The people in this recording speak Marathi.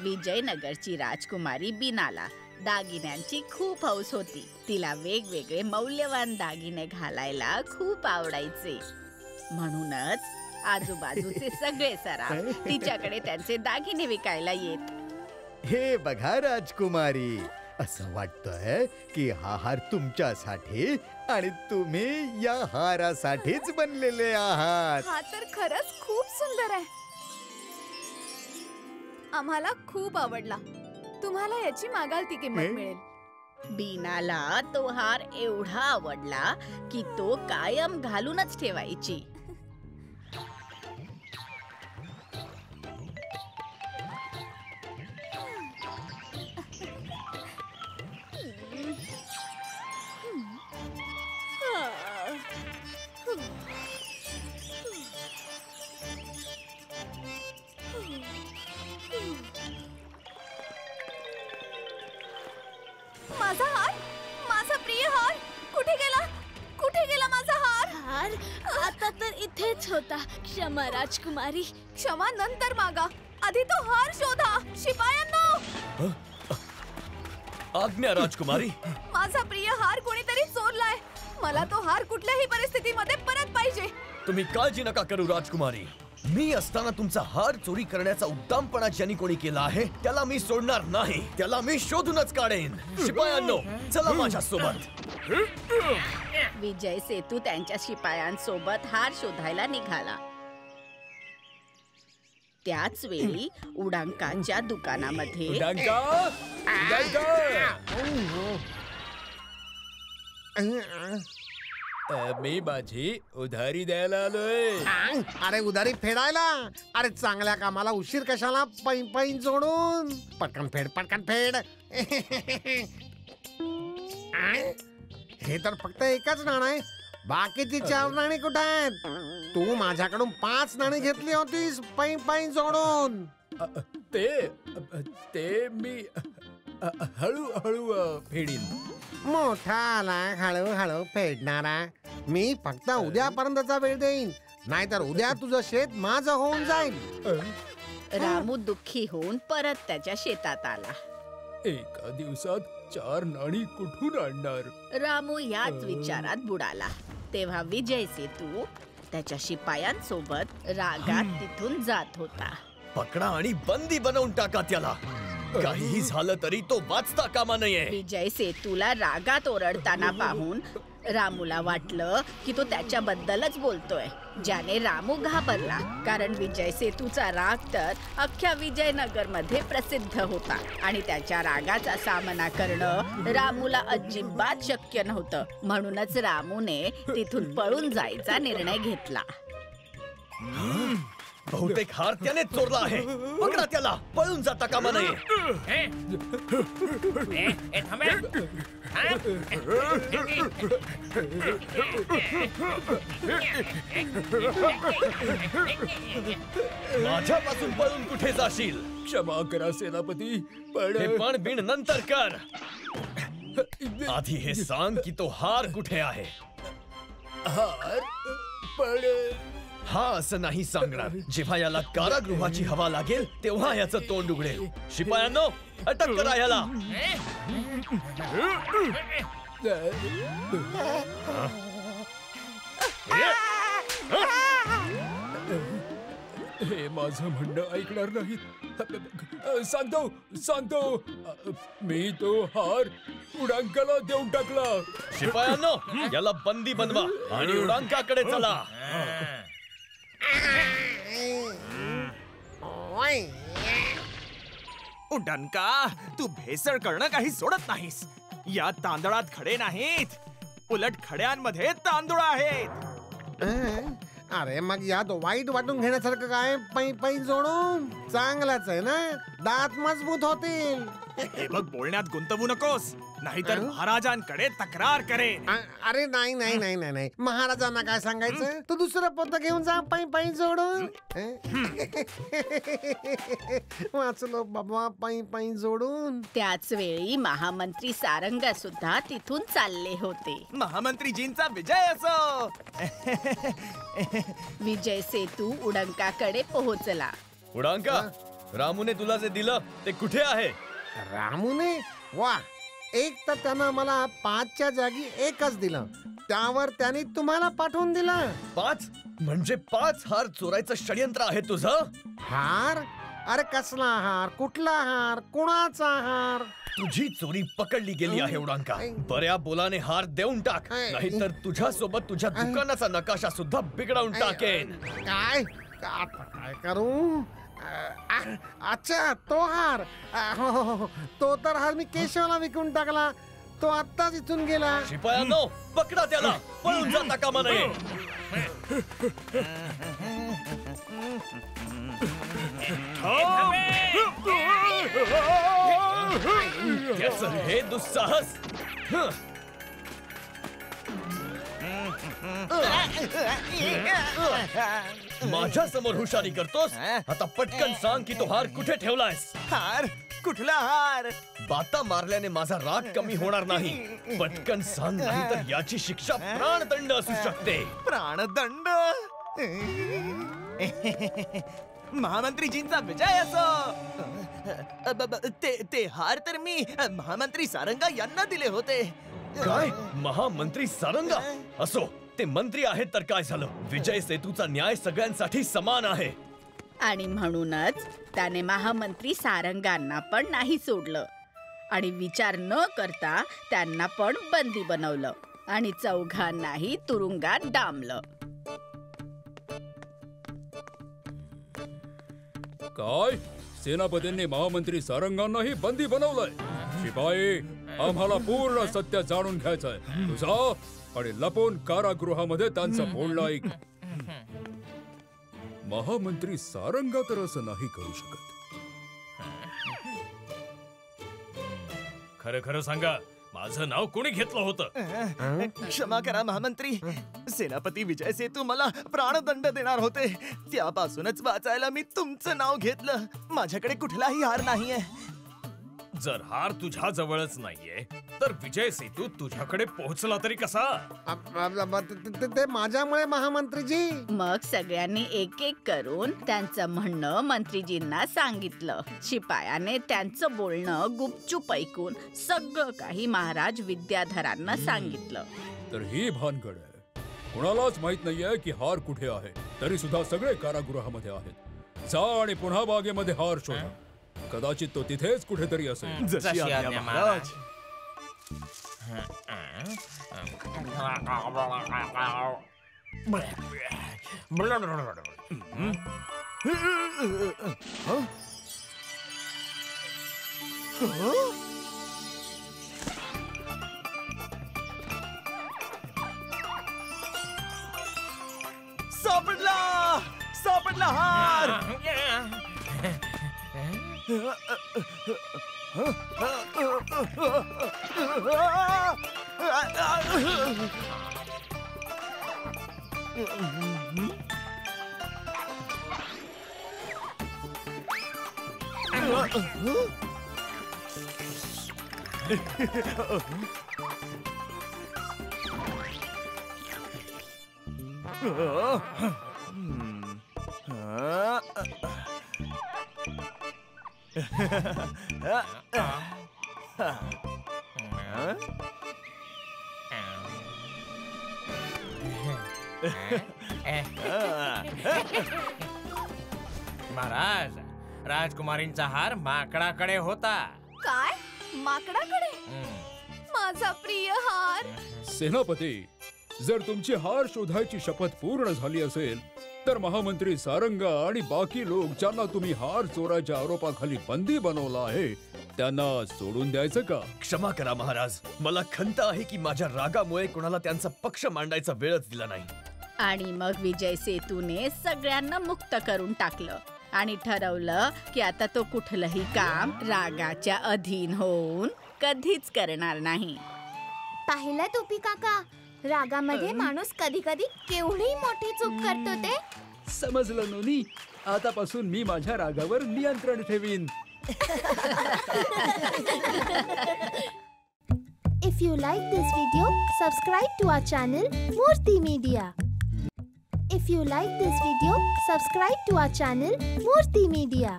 विजयनगरची राजकुमारी बीनाला दागिन्यांची खूप हौस होती. तिला वेगवेगळे मौल्यवान दागिने घालायला खूप आवडायचे. म्हणूनच आजूबाजूचे सगळे सराफ तिच्याकडे त्यांचे दागिने विकायला येत. हे बघा राजकुमारी, असं वाटतंय की हा हार तुमच्यासाठी आणि तुम्ही या हारासाठीच बनलेले आहात. हा तर खरंच खूप सुंदर आहे. आम्हाला खूप आवडला. तुम्हाला याची मागाल ती किंमत मिळेल. बीनाला तो हार एवढा आवडला की तो कायम घालूनच ठेवायची. माझा हार, माझा प्रिय हार कुठे गेला? कुठे गेला माझा हार? हार आता तर इथेच होता. क्षमा राजकुमारी. क्षमा नंतर मागा, आधी तो हार शोधा. शिपायांनो, आज्ञा राजकुमारी. माझा प्रिय हार कोणीतरी चोरलाय. मला तो हार कुठल्याही परिस्थितीमध्ये परत पाहिजे. तुम्ही काळजी नका करू राजकुमारी. मी असताना तुमचा हार चोरी करण्याचा उद्दामपणा ज्यांनी कोणी केला आहे त्याला मी सोडणार नाही. त्याला मी शोधूनच काढेन. शिपायांनो, चला माझ्या सोबत. विजय सेतू त्यांच्या शिपायांसोबत हार शोधायला निघाला. त्याच वेळी उडांकाच्या दुकानामध्ये मी माझी उधारी द्यायला आलोय. अरे उधारी फेडायला? अरे चांगल्या कामाला उशीर कशाला? पैन जोडून पटकन फेड, पटकन फेड. हे तर फक्त एकच नाणं आहे. बाकीची 4 नाणी कुठे आहेत? तू माझ्याकडून 5 नाणी घेतली होतीस पैन जोडून. ते मी हळूहळू फेडीन. मोठा आला हळूहळू फेडणारा. मी फक्त उद्यापर्यंतचा वेळ देईन, नाहीतर उद्या तुझं शेत माझं होऊन जाईल. रामू दुःखी होऊन परत त्याच्या शेतात आला. एका दिवसात 4 नाणी कुठून आणणार? रामू याच विचारात बुडाला. तेव्हा विजय सेतू त्याच्या शिपायांसोबत रागात तिथून जात होता. पकडा आणि बंदी बनवून टाका त्याला. काहीही झालं तरी तो वाचता कामा नये. विजय सेतूला रागात ओरडताना पाहून रामूला वाटलं की तो त्याच्याबद्दलच बोलतोय, ज्याने रामू घाबरला. कारण विजय सेतूचा राग तर अख्ख्या विजयनगर मध्ये प्रसिद्ध होता आणि त्याच्या रागाचा सामना करणं रामूला अजिबात शक्य नव्हतं. म्हणूनच रामूने तिथून पळून जायचा निर्णय घेतला. बहुतेक हार त्याने चोरला आहे. पकडा त्याला, पळून जाता कामा नये. माझ्यापासून पळून कुठे जाशील? क्षमा करा सेनापती, पण बिन नंतर कर. आधी हे सांग की तो हार कुठे आहे? हार पण हा असं नाही सांगणार. जेव्हा याला कारागृहाची हवा लागेल तेव्हा याचं तोंड उघडेल. शिपायांनो, अटक करा याला. हे माझं म्हणणं ऐकणार नाहीत. सांगतो मी तो हार उडांकाला देऊन टाकला. शिपायांनो, याला बंदी बनवा आणि उडांकाकडे चला. उडंका, तू भेसळ करणं काही सोडत नाहीस. या तांदळात खडे नाहीत, उलट खड्यांमध्ये तांदूळ आहेत. अरे मग यात वाईट वाटून घेण्यासारखं काय? पैन जोडून चांगलाच आहे ना, दात मजबूत होतील. हे बघ, बोलण्यात गुंतवू नकोस, नाहीतर महाराजांकडे तक्रार करेन. अरे नाही, महाराजांना काय सांगायचं? तू दुसरं पोतं घेऊन जा पैन जोडून. वाचलो बाबा, पैन जोडून. त्याच वेळी महामंत्री सारंगा सुद्धा तिथून चालले होते. महामंत्रीजींचा विजय असो. विजय सेतू उडंकाकडे पोहोचला. उडांका, रामूने तुला जे दिलं ते कुठे आहे? रामूने वा, एक तर त्यानं मला 5च्या जागी 1च दिलं. त्यावर त्याने तुम्हाला पाठवून दिलं. 5 म्हणजे 5 हार चोरायचं षडयंत्र आहे तुझं? हार? अरे कसला हार? कुठला हार? कुणाचा हार? तुझी चोरी पकडली गेली आहे उडांका. बऱ्या बोलाने हार देऊन टाक, नाहीतर तुझ्या सोबत तुझ्या दुकानाचा नकाशा सुद्धा बिघडवून टाकेन. काय काय करू? अच्छा, तो हार. हो, तो तर हार मी केशवला विकून टाकला. तो आत्ताच इथून गेला. शिपायांनो, पकडा त्याला. पळून जाता कामा नये. त्याचं हे दुस्साहस. माझ्या समोर हुशारी करतोस? आता पटकन सांग की तो हार कुठे ठेवलायस? हार? कुठला हार? बाता मारल्याने माझा राग कमी होणार नाही. पटकन सांग, नाही तर याची शिक्षा प्राणदंड असू शकते. प्राणदंड? महामंत्रीजींचा विजय असो. ते हार तर मी महामंत्री सारंगा यांना दिले होते. काय? महामंत्री सारंगा? असो, ते मंत्री आहेत तर काय झालं? विजय सेतूचा न्याय सगळ्यांसाठी समान आहे. आणि म्हणूनच त्याने महामंत्री सारंगांना पण नाही सोडलं आणि विचार न करता त्यांना पण बंदी बनवलं आणि चौघांनाही तुरुंगात डांबलं. काय? सेनापतींनी महामंत्री सारंगांनाही बंदी बनवलंय? शिपाई, आम्हाला पूर्ण सत्य जाणून घ्यायचंय. तुझा आणि लपून कारागृहामध्ये त्यांचं बोलणं ऐक. महामंत्री सारंगा तर असं नाही करू शकत. खरं खरं सांगा, माझं नाव कोणी घेतलं होतं? क्षमा करा महामंत्री. सेनापती विजय सेतू मला प्राणदंड देणार होते. त्यापासूनच वाचायला मी तुमचं नाव घेतलं. माझ्याकडे कुठलाही हार नाहीये. जर हार तुझ्या जवळच नाहीये तर विजय सेतू तुझ्याकडे पोहोचला तरी कसा? ते माझ्यामुळे महामंत्रीजी. मग सगळ्यांनी एक एक करून त्यांचं म्हणणं मंत्रीजींना सांगितलं. शिपायाने त्यांचं बोलणं गुपचूप ऐकून सगळं काही महाराज विद्याधरांना सांगितलं. तर ही भानगड आहे. कुणालाच माहित नाहीये की हार कुठे आहे. तरी सुद्धा सगळे कारागृहामध्ये आहेत. जा आणि पुन्हा बागेमध्ये हार शोधा. कदाचित तो तिथेच कुठेतरी असेल. जशी आज्ञा महाराज. सापडला! सापडला हार! महाराज, राजकुमारींचा हार माकडाकडे होता. काय? माकडाकडे? माझा प्रिय हार. सेनापती, जर तुमची हार शोधायची शपथ पूर्ण झाली असेल तर महामंत्री सारंगा आणि बाकी लोक ज्यांना तुम्ही हार चोराच्या आरोपाखाली बंदी बनवला आहे त्यांना सोडून द्यायचं का? क्षमा करा महाराज, मला खंत आहे की माझ्या रागामुळे कोणाला त्यांचा पक्ष मांडायचा वेळच दिला नाही. आणि मग विजय सेतूने सगळ्यांना मुक्त करून टाकलं आणि ठरवलं की आता तो कुठलंही काम रागाच्या अधीन होऊन कधीच करणार नाही. पाहिलं टोपी काका, रागामध्ये माणूस कधी कधी केवढी मोठी चूक करतो ते. समजलं नोनी. आतापासून मी माझ्या रागावर नियंत्रण ठेवीन. If you like this video, subscribe to our channel Murthy Media. If you like this video, subscribe to our channel Murthy Media.